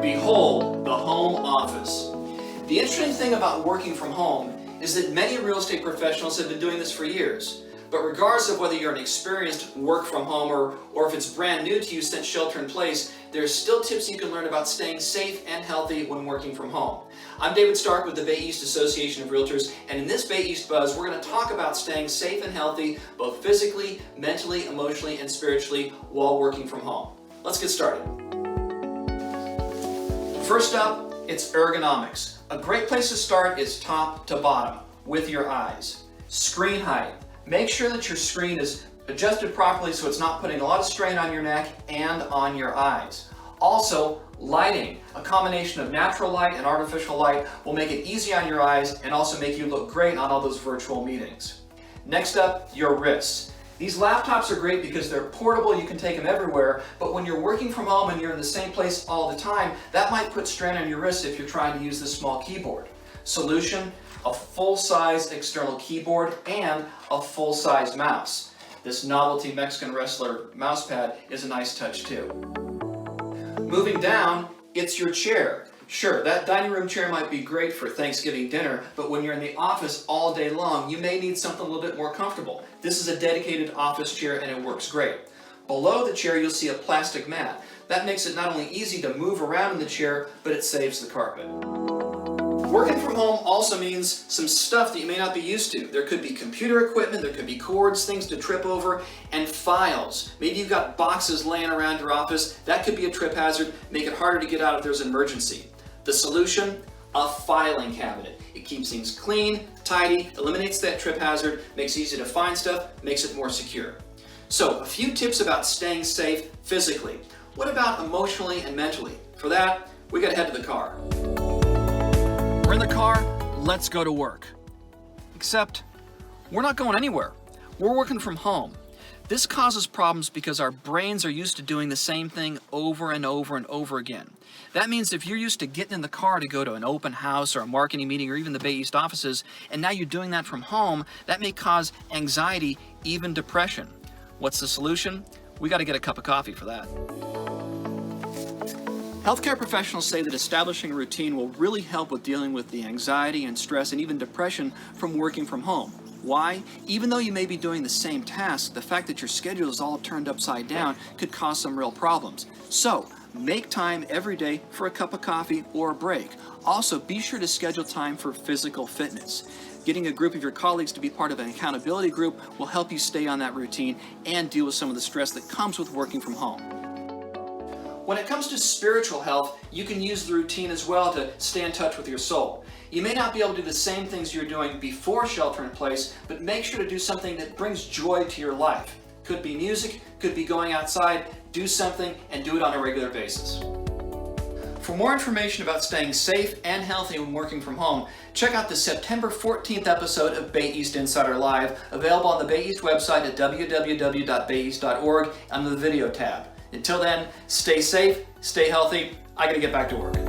Behold, the home office. The interesting thing about working from home is that many real estate professionals have been doing this for years. But regardless of whether you're an experienced work from home or if it's brand new to you since shelter in place, there's still tips you can learn about staying safe and healthy when working from home. I'm David Stark with the Bay East Association of Realtors, and in this Bay East Buzz, we're going to talk about staying safe and healthy both physically, mentally, emotionally, and spiritually while working from home. Let's get started. First up, it's ergonomics. A great place to start is top to bottom with your eyes. Screen height. Make sure that your screen is adjusted properly so it's not putting a lot of strain on your neck and on your eyes. Also, lighting. A combination of natural light and artificial light will make it easy on your eyes and also make you look great on all those virtual meetings. Next up, your wrists. These laptops are great because they're portable, you can take them everywhere, but when you're working from home and you're in the same place all the time, that might put strain on your wrists if you're trying to use this small keyboard. Solution, a full-size external keyboard and a full-size mouse. This novelty Mexican wrestler mouse pad is a nice touch too. Moving down, it's your chair. Sure, that dining room chair might be great for Thanksgiving dinner, but when you're in the office all day long, you may need something a little bit more comfortable. This is a dedicated office chair and it works great. Below the chair, you'll see a plastic mat. That makes it not only easy to move around in the chair, but it saves the carpet. Working from home also means some stuff that you may not be used to. There could be computer equipment, there could be cords, things to trip over, and files. Maybe you've got boxes laying around your office. That could be a trip hazard, make it harder to get out if there's an emergency. The solution? A filing cabinet. It keeps things clean, tidy, eliminates that trip hazard, makes it easy to find stuff, makes it more secure. So, a few tips about staying safe physically. What about emotionally and mentally? For that, we gotta head to the car. We're in the car, let's go to work. Except, we're not going anywhere. We're working from home. This causes problems because our brains are used to doing the same thing over and over and over again. That means if you're used to getting in the car to go to an open house or a marketing meeting or even the Bay East offices, and now you're doing that from home, that may cause anxiety, even depression. What's the solution? We got to get a cup of coffee for that. Healthcare professionals say that establishing a routine will really help with dealing with the anxiety and stress and even depression from working from home. Why? Even though you may be doing the same task, the fact that your schedule is all turned upside down could cause some real problems. So, make time every day for a cup of coffee or a break. Also, be sure to schedule time for physical fitness. Getting a group of your colleagues to be part of an accountability group will help you stay on that routine and deal with some of the stress that comes with working from home. When it comes to spiritual health, you can use the routine as well to stay in touch with your soul. You may not be able to do the same things you're doing before shelter in place, but make sure to do something that brings joy to your life. Could be music, could be going outside, do something, and do it on a regular basis. For more information about staying safe and healthy when working from home, check out the September 14th episode of Bay East Insider Live, available on the Bay East website at www.bayeast.org under the video tab. Until then, stay safe, stay healthy. I gotta get back to work.